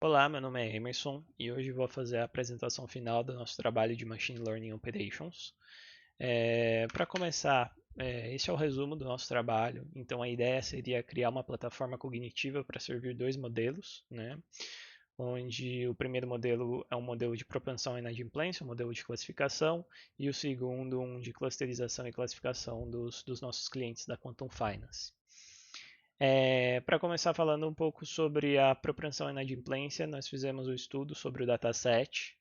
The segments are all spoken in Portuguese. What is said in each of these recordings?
Olá, meu nome é Emerson e hoje vou fazer a apresentação final do nosso trabalho de Machine Learning Operations. Para começar, esse é o resumo do nosso trabalho. Então, a ideia seria criar uma plataforma cognitiva para servir dois modelos, né? Onde o primeiro modelo é um modelo de propensão e inadimplência, um modelo de classificação, e o segundo um de clusterização e classificação dos nossos clientes da Quantum Finance. Para começar falando um pouco sobre a propensão e inadimplência, nós fizemos um estudo sobre o dataset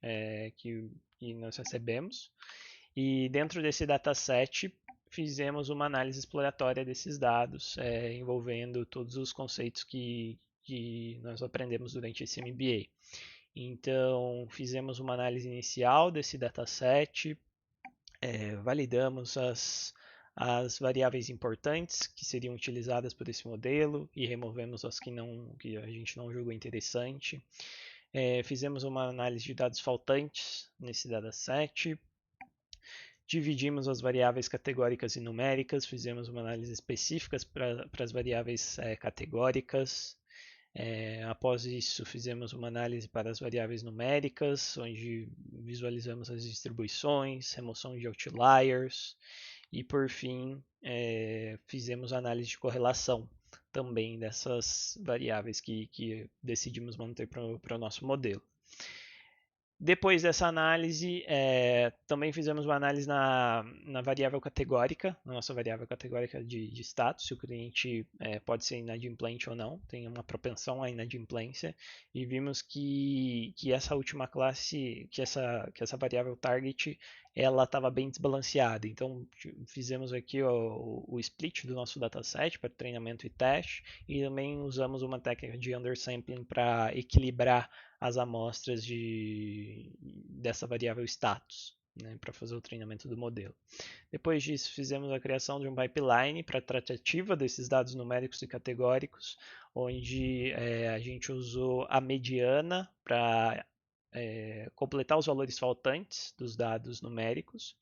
que nós recebemos e dentro desse dataset fizemos uma análise exploratória desses dados, envolvendo todos os conceitos que nós aprendemos durante esse MBA. Então, fizemos uma análise inicial desse dataset, validamos as variáveis importantes que seriam utilizadas por esse modelo e removemos as que a gente não julgou interessante. Fizemos uma análise de dados faltantes nesse dataset, dividimos as variáveis categóricas e numéricas, fizemos uma análise específica para as variáveis categóricas. Após isso, fizemos uma análise para as variáveis numéricas, onde visualizamos as distribuições, remoção de outliers e, por fim, fizemos análise de correlação também dessas variáveis que decidimos manter para o nosso modelo. Depois dessa análise, também fizemos uma análise na variável categórica, na nossa variável categórica de status, se o cliente pode ser inadimplente ou não, tem uma propensão à inadimplência, e vimos que essa última classe, que essa variável target, ela estava bem desbalanceada. Então, fizemos aqui o split do nosso dataset para treinamento e teste, e também usamos uma técnica de undersampling para equilibrar as amostras dessa variável status, né, para fazer o treinamento do modelo. Depois disso, fizemos a criação de um pipeline para a tratativa desses dados numéricos e categóricos, onde a gente usou a mediana para completar os valores faltantes dos dados numéricos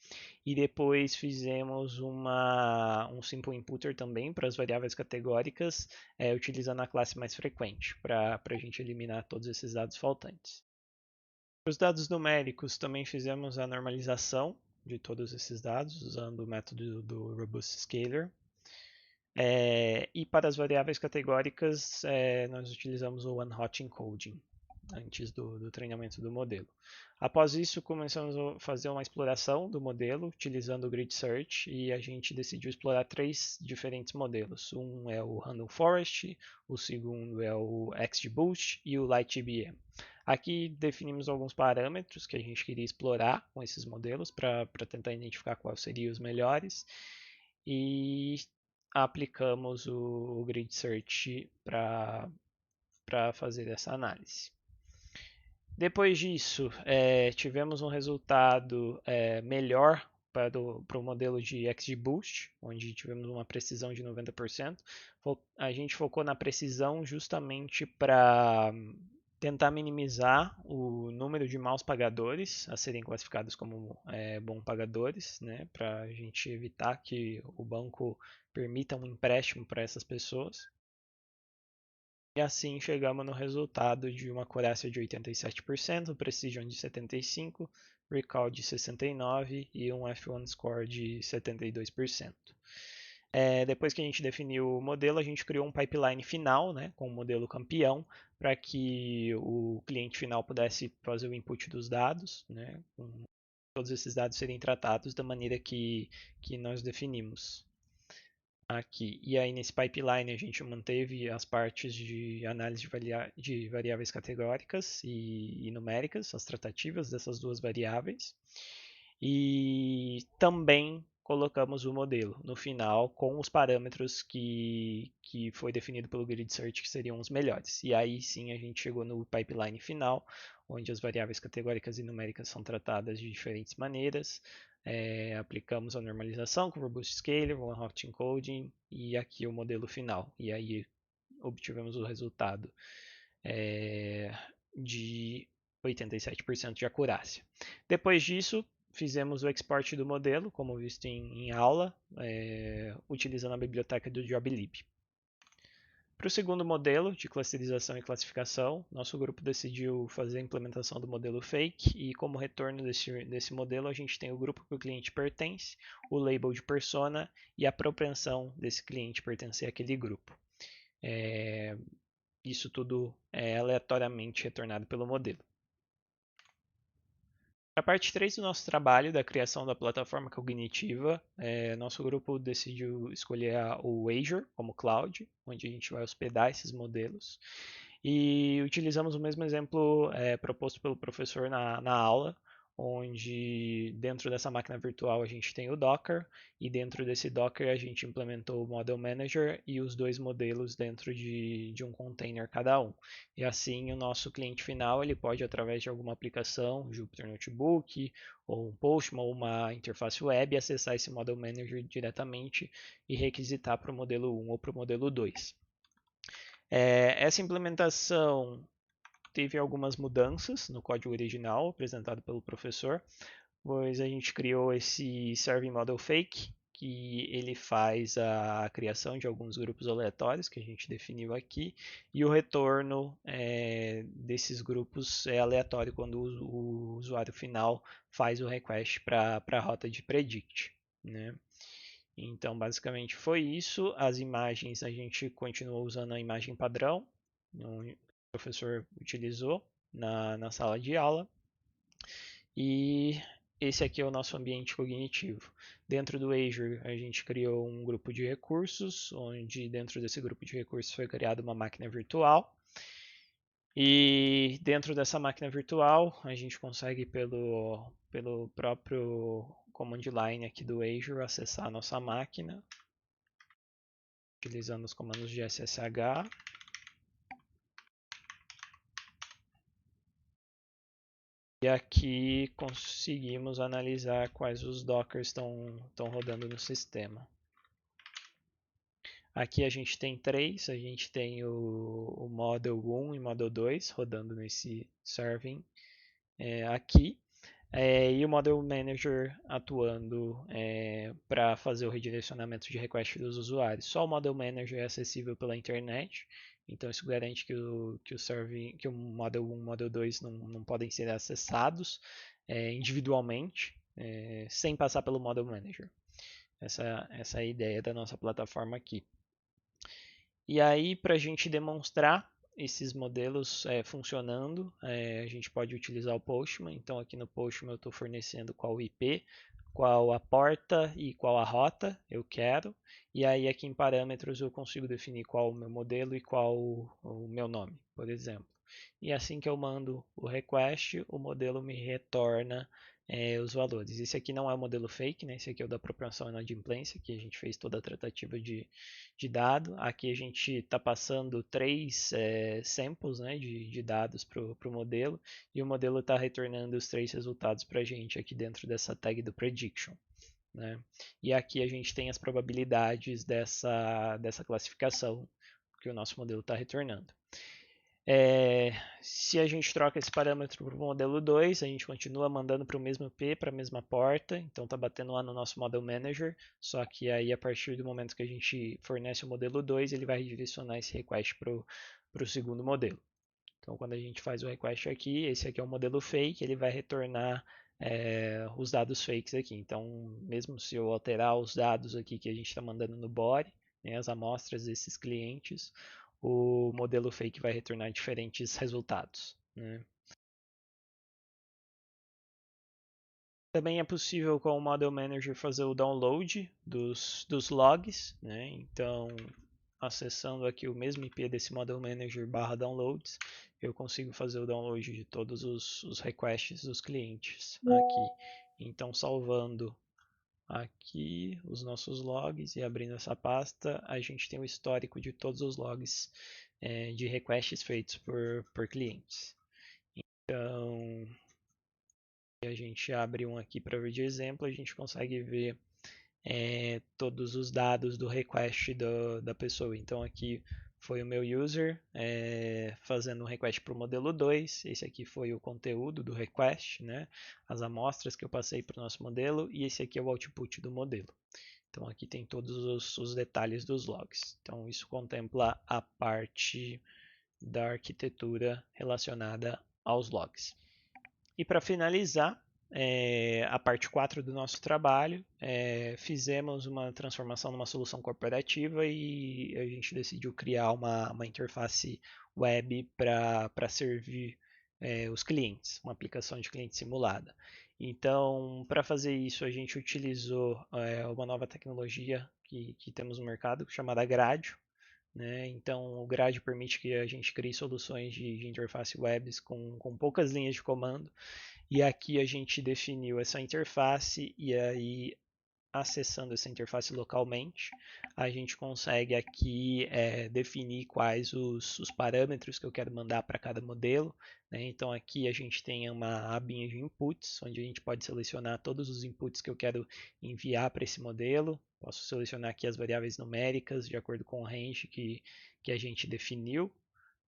e depois fizemos um simple inputter também para as variáveis categóricas, utilizando a classe mais frequente para a gente eliminar todos esses dados faltantes. Para os dados numéricos também fizemos a normalização de todos esses dados usando o método do Robust Scaler. E para as variáveis categóricas, nós utilizamos o One-Hot Encoding antes do treinamento do modelo. Após isso, começamos a fazer uma exploração do modelo utilizando o Grid Search e a gente decidiu explorar três diferentes modelos. Um é o Random Forest, o segundo é o XGBoost e o LightGBM. Aqui definimos alguns parâmetros que a gente queria explorar com esses modelos para tentar identificar quais seriam os melhores e aplicamos o Grid Search para fazer essa análise. Depois disso, tivemos um resultado melhor para o modelo de XGBoost, onde tivemos uma precisão de 90%. A gente focou na precisão justamente para tentar minimizar o número de maus pagadores a serem classificados como bons pagadores, né, para a gente evitar que o banco permita um empréstimo para essas pessoas. E assim chegamos no resultado de uma acurácia de 87%, Precision de 75%, Recall de 69% e um F1 Score de 72%. Depois que a gente definiu o modelo, a gente criou um pipeline final, né, com o modelo campeão, para que o cliente final pudesse fazer o input dos dados, né, com todos esses dados serem tratados da maneira que nós definimos aqui. E aí nesse pipeline a gente manteve as partes de análise de variáveis categóricas e numéricas, as tratativas dessas duas variáveis. E também colocamos o modelo no final com os parâmetros que foi definido pelo Grid Search que seriam os melhores. E aí sim a gente chegou no pipeline final, onde as variáveis categóricas e numéricas são tratadas de diferentes maneiras. Aplicamos a normalização com o Robust Scaler, o One-Hot Encoding e aqui o modelo final. E aí obtivemos o resultado de 87% de acurácia. Depois disso, fizemos o export do modelo, como visto em aula, utilizando a biblioteca do JobLib. Para o segundo modelo de clusterização e classificação, nosso grupo decidiu fazer a implementação do modelo fake e como retorno desse modelo a gente tem o grupo que o cliente pertence, o label de persona e a propensão desse cliente pertencer àquele grupo. Isso tudo é aleatoriamente retornado pelo modelo. A parte 3 do nosso trabalho, da criação da plataforma cognitiva, nosso grupo decidiu escolher o Azure como cloud, onde a gente vai hospedar esses modelos. E utilizamos o mesmo exemplo proposto pelo professor na aula, onde dentro dessa máquina virtual a gente tem o Docker, e dentro desse Docker a gente implementou o Model Manager e os dois modelos dentro de um container cada um. E assim o nosso cliente final ele pode, através de alguma aplicação, Jupyter Notebook, ou um Postman, ou uma interface web, acessar esse Model Manager diretamente e requisitar para o modelo 1 ou para o modelo 2. Essa implementação teve algumas mudanças no código original apresentado pelo professor, pois a gente criou esse Serving Model Fake, que ele faz a criação de alguns grupos aleatórios que a gente definiu aqui, e o retorno desses grupos é aleatório quando o usuário final faz o request para a rota de predict, né? Então, basicamente foi isso. As imagens, a gente continuou usando a imagem padrão, que o professor utilizou na sala de aula. E esse aqui é o nosso ambiente cognitivo. Dentro do Azure, a gente criou um grupo de recursos, onde dentro desse grupo de recursos foi criada uma máquina virtual. E dentro dessa máquina virtual, a gente consegue pelo próprio command line aqui do Azure acessar a nossa máquina, utilizando os comandos de SSH. E aqui conseguimos analisar quais os dockers estão rodando no sistema. Aqui a gente tem três, a gente tem o Model 1 e Model 2 rodando nesse serving aqui. E o Model Manager atuando para fazer o redirecionamento de request dos usuários. Só o Model Manager é acessível pela internet, então isso garante que o Model 1 e o Model 2 não podem ser acessados individualmente, sem passar pelo Model Manager. Essa é a ideia da nossa plataforma aqui. E aí, para a gente demonstrar esses modelos funcionando, a gente pode utilizar o Postman. Então, aqui no Postman eu estou fornecendo qual IP, qual a porta e qual a rota eu quero. E aí, aqui em parâmetros, eu consigo definir qual o meu modelo e qual o meu nome, por exemplo. E assim que eu mando o request, o modelo me retorna os valores. Esse aqui não é o modelo fake, né? Esse aqui é o da propensão e inadimplência, que a gente fez toda a tratativa de dado. Aqui a gente está passando três samples, né, de dados para o modelo, e o modelo está retornando os três resultados para a gente aqui dentro dessa tag do prediction. Né? E aqui a gente tem as probabilidades dessa classificação que o nosso modelo está retornando. Se a gente troca esse parâmetro para o modelo 2, a gente continua mandando para o mesmo IP, para a mesma porta, então está batendo lá no nosso Model Manager, só que aí a partir do momento que a gente fornece o modelo 2, ele vai redirecionar esse request para o segundo modelo. Então quando a gente faz o request aqui, esse aqui é o modelo fake, ele vai retornar os dados fakes aqui. Então mesmo se eu alterar os dados aqui que a gente está mandando no body, né, as amostras desses clientes, o modelo fake vai retornar diferentes resultados. Né? Também é possível com o Model Manager fazer o download dos logs. Né? Então, acessando aqui o mesmo IP desse Model Manager /downloads, eu consigo fazer o download de todos os requests dos clientes aqui. Então, salvando aqui os nossos logs e abrindo essa pasta, a gente tem o histórico de todos os logs de requests feitos por clientes. Então, se a gente abre um aqui para ver de exemplo, a gente consegue ver todos os dados do request da pessoa. Então, aqui foi o meu user fazendo um request para o modelo 2. Esse aqui foi o conteúdo do request, né? As amostras que eu passei para o nosso modelo. E esse aqui é o output do modelo. Então aqui tem todos os detalhes dos logs. Então isso contempla a parte da arquitetura relacionada aos logs. E para finalizar, a parte 4 do nosso trabalho, fizemos uma transformação numa solução corporativa e a gente decidiu criar uma interface web para servir os clientes, uma aplicação de cliente simulada. Então, para fazer isso, a gente utilizou uma nova tecnologia que temos no mercado chamada Gradio. Né? Então, o Gradio permite que a gente crie soluções de interface webs com poucas linhas de comando. E aqui a gente definiu essa interface e aí acessando essa interface localmente, a gente consegue aqui definir quais os parâmetros que eu quero mandar para cada modelo. Né? Então aqui a gente tem uma abinha de inputs, onde a gente pode selecionar todos os inputs que eu quero enviar para esse modelo. Posso selecionar aqui as variáveis numéricas de acordo com o range que a gente definiu.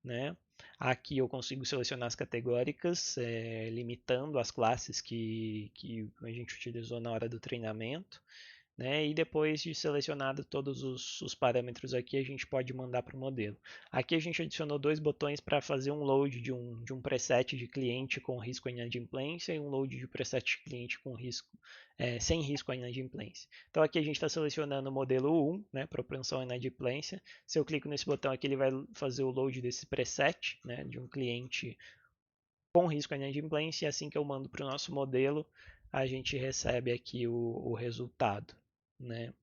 Né? Aqui eu consigo selecionar as categóricas, limitando as classes que a gente utilizou na hora do treinamento. Né? E depois de selecionado todos os parâmetros aqui, a gente pode mandar para o modelo. Aqui a gente adicionou dois botões para fazer um load de um preset de cliente com risco à inadimplência e um load de preset de cliente com risco, sem risco à inadimplência. Então aqui a gente está selecionando o modelo 1, né, propensão à inadimplência. Se eu clico nesse botão aqui, ele vai fazer o load desse preset, né, de um cliente com risco à inadimplência, e assim que eu mando para o nosso modelo, a gente recebe aqui o resultado, né,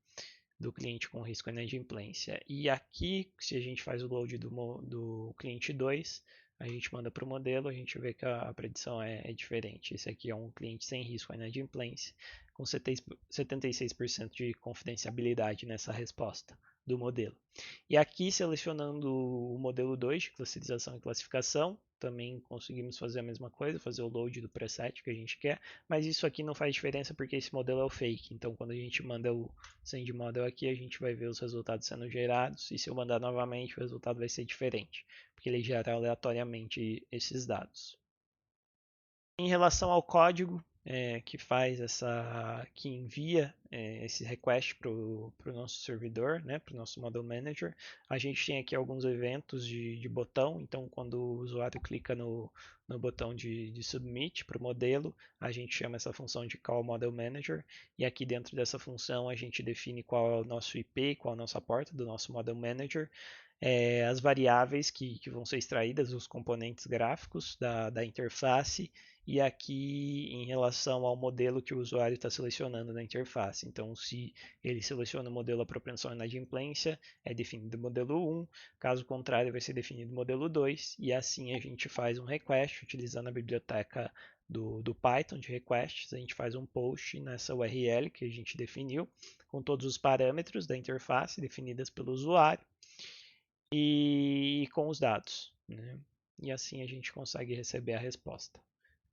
do cliente com risco à inadimplência. E aqui, se a gente faz o load do cliente 2, a gente manda para o modelo, a gente vê que a predição é diferente. Esse aqui é um cliente sem risco à inadimplência, com 76% de confidencialidade nessa resposta do modelo. E aqui, selecionando o modelo 2 de classificação e classificação, também conseguimos fazer a mesma coisa, fazer o load do preset que a gente quer, mas isso aqui não faz diferença porque esse modelo é o fake. Então, quando a gente manda o send model aqui, a gente vai ver os resultados sendo gerados, e se eu mandar novamente, o resultado vai ser diferente, porque ele gera aleatoriamente esses dados. Em relação ao código que faz que envia esse request para o nosso servidor, né, para o nosso Model Manager, a gente tem aqui alguns eventos de botão. Então, quando o usuário clica no botão de submit para o modelo, a gente chama essa função de call Model Manager, e aqui dentro dessa função a gente define qual é o nosso IP, qual é a nossa porta do nosso Model Manager, as variáveis que vão ser extraídas, os componentes gráficos da interface, e aqui em relação ao modelo que o usuário está selecionando na interface. Então, se ele seleciona o modelo a propensão à inadimplência, é definido o modelo 1, caso contrário, vai ser definido o modelo 2, e assim a gente faz um request utilizando a biblioteca do Python de requests. A gente faz um post nessa URL que a gente definiu, com todos os parâmetros da interface definidas pelo usuário e com os dados. Né? E assim a gente consegue receber a resposta.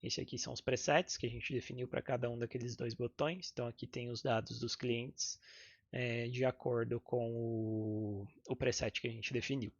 Esse aqui são os presets que a gente definiu para cada um daqueles dois botões. Então aqui tem os dados dos clientes de acordo com o preset que a gente definiu.